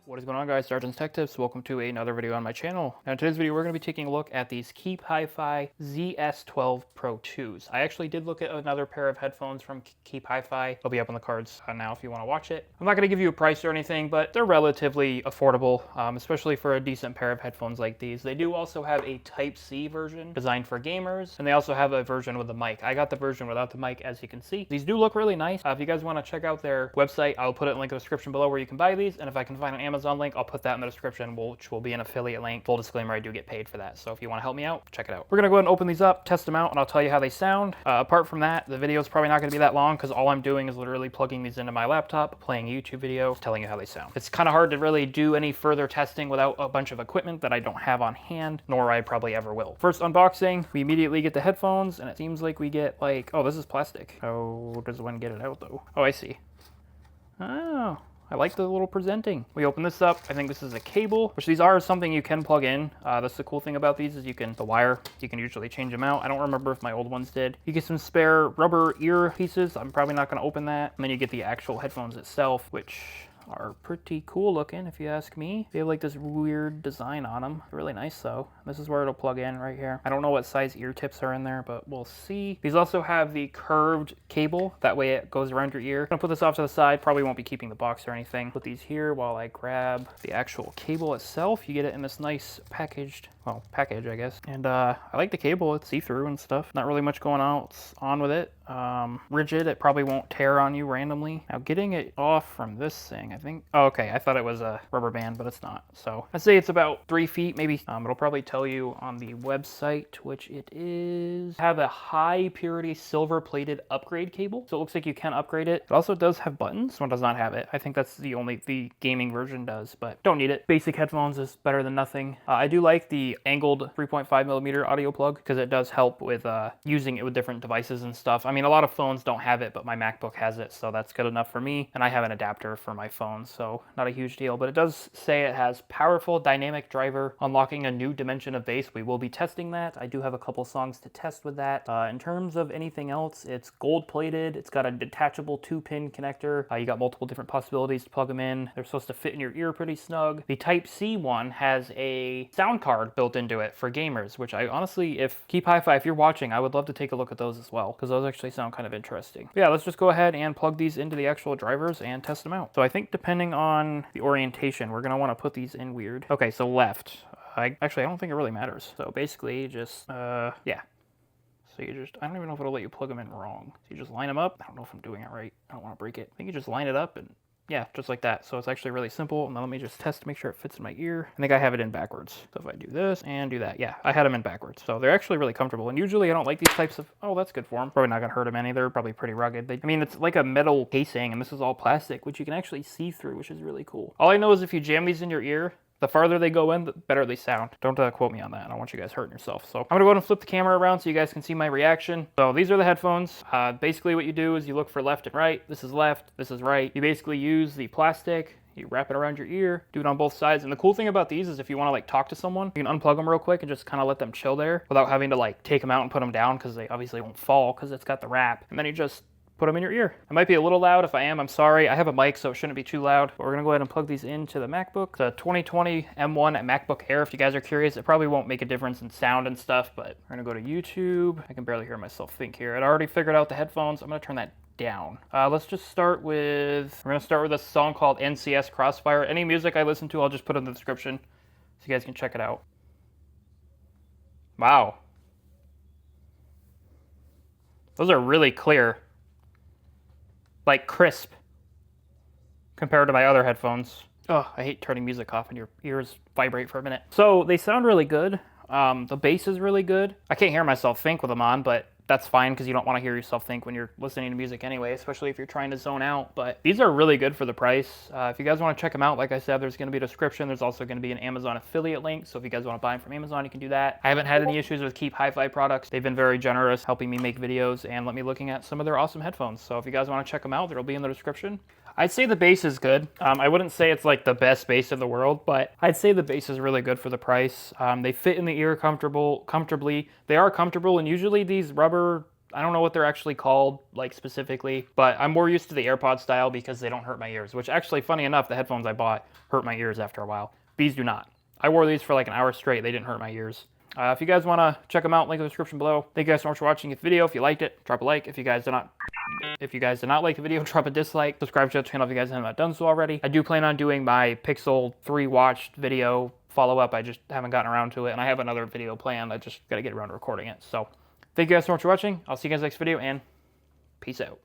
What is going on, guys? SargeantsTechTips. Welcome to another video on my channel. Now in today's video, we're going to be taking a look at these KEEPHIFI ZS12 Pro 2s. I actually did look at another pair of headphones from KEEPHIFI. They'll be up on the cards now if you want to watch it. I'm not going to give you a price or anything, but they're relatively affordable, especially for a decent pair of headphones like these. They do also have a Type-C version designed for gamers, and they also have a version with the mic. I got the version without the mic, as you can see. These do look really nice. If you guys want to check out their website, I'll put it in the link in the description below where you can buy these, and if I can find an Amazon link, I'll put that in the description, which will be an affiliate link. Full disclaimer, I do get paid for that, so if you want to help me out, check it out. We're gonna go ahead and open these up, test them out, and I'll tell you how they sound. Apart from that, the video is probably not gonna be that long because all I'm doing is literally plugging these into my laptop, playing a YouTube video, telling you how they sound. It's kind of hard to really do any further testing without a bunch of equipment that I don't have on hand, nor I probably ever will. First unboxing, we immediately get the headphones, and it seems like we get like, oh, this is plastic. How does one get it out though? Oh, I see. Oh, I like the little presenting. We open this up. I think this is a cable, which these are something you can plug in. That's the cool thing about these is the wire, you can usually change them out. I don't remember if my old ones did. You get some spare rubber ear pieces. I'm probably not gonna open that. And then you get the actual headphones itself, which are pretty cool looking if you ask me. They have like this weird design on them. Really nice though. This is where it'll plug in right here. I don't know what size ear tips are in there, but we'll see. These also have the curved cable. That way it goes around your ear. I'm gonna put this off to the side. Probably won't be keeping the box or anything. Put these here while I grab the actual cable itself. You get it in this nice package, I guess. And I like the cable. It's see-through and stuff. Not really much going on with it. Rigid. It probably won't tear on you randomly. Now getting it off from this thing, I think, oh, okay, I thought it was a rubber band, but it's not. So I'd say it's about 3 feet, maybe. It'll probably tell you on the website, which it is, have a high purity silver plated upgrade cable. So it looks like you can upgrade it. It also does have buttons. This one does not have it. I think that's the gaming version does, but don't need it. Basic headphones is better than nothing. I do like the angled 3.5mm audio plug because it does help with using it with different devices and stuff. I mean, a lot of phones don't have it, but my MacBook has it, so that's good enough for me. And I have an adapter for my phone, so not a huge deal, but it does say it has powerful dynamic driver, unlocking a new dimension of bass. We will be testing that. I do have a couple songs to test with that. In terms of anything else, it's gold plated. It's got a detachable 2-pin connector. You got multiple different possibilities to plug them in. They're supposed to fit in your ear pretty snug. The Type-C one has a sound card built into it for gamers, which I honestly, if KEEPHIFI, if you're watching, I would love to take a look at those as well, because those actually sound kind of interesting. But yeah, let's just go ahead and plug these into the actual drivers and test them out. So I think depending on the orientation, we're gonna want to put these in weird. Okay, so left. I don't think it really matters. So basically just, yeah. So you just, I don't even know if it'll let you plug them in wrong. So you just line them up. I don't know if I'm doing it right. I don't want to break it. I think you just line it up and yeah, just like that. So it's actually really simple. And then let me just test to make sure it fits in my ear. I think I have it in backwards. So if I do this and do that, yeah, I had them in backwards. So they're actually really comfortable. And usually I don't like these types of, oh, that's good for them. Probably not gonna hurt them any. They're probably pretty rugged. I mean, it's like a metal casing and this is all plastic, which you can actually see through, which is really cool. All I know is if you jam these in your ear, the farther they go in, the better they sound. Don't quote me on that. I don't want you guys hurting yourself. So I'm gonna go ahead and flip the camera around so you guys can see my reaction. So these are the headphones. Basically what you do is you look for left and right. This is left, this is right. You basically use the plastic, you wrap it around your ear, do it on both sides. And the cool thing about these is if you want to like talk to someone, you can unplug them real quick and just kind of let them chill there without having to like take them out and put them down because they obviously won't fall because it's got the wrap. And then you just put them in your ear. It might be a little loud. If I am, I'm sorry. I have a mic, so it shouldn't be too loud. But we're gonna go ahead and plug these into the MacBook. The 2020 M1 MacBook Air, if you guys are curious. It probably won't make a difference in sound and stuff, but we're gonna go to YouTube. I can barely hear myself think here. I'd already figured out the headphones. I'm gonna turn that down. Let's just start with, we're gonna start with a song called NCS Crossfire. Any music I listen to, I'll just put in the description so you guys can check it out. Wow. Those are really clear. Like crisp compared to my other headphones. Oh, I hate turning music off and your ears vibrate for a minute. So they sound really good. The bass is really good. I can't hear myself think with them on, but that's fine because you don't want to hear yourself think when you're listening to music anyway, especially if you're trying to zone out. But these are really good for the price. If you guys want to check them out, like I said, there's going to be a description. There's also going to be an Amazon affiliate link. So if you guys want to buy them from Amazon, you can do that. I haven't had any issues with KEEPHIFI products. They've been very generous helping me make videos and let me looking at some of their awesome headphones. So if you guys want to check them out, they'll be in the description. I'd say the bass is good. I wouldn't say it's like the best bass in the world, but I'd say the bass is really good for the price. They fit in the ear comfortably. They are comfortable, and usually these rubber, I don't know what they're actually called, like specifically, but I'm more used to the AirPod style because they don't hurt my ears, which actually, funny enough, the headphones I bought hurt my ears after a while. These do not. I wore these for like an hour straight. They didn't hurt my ears. If you guys want to check them out, link in the description below. Thank you guys so much for watching this video. If you liked it, drop a like. If you guys did not like the video, drop a dislike. Subscribe to the channel if you guys haven't done so already. I do plan on doing my Pixel 3 watched video follow-up. I just haven't gotten around to it, and I have another video planned. I just got to get around to recording it. So thank you guys so much for watching. I'll see you guys next video, and peace out.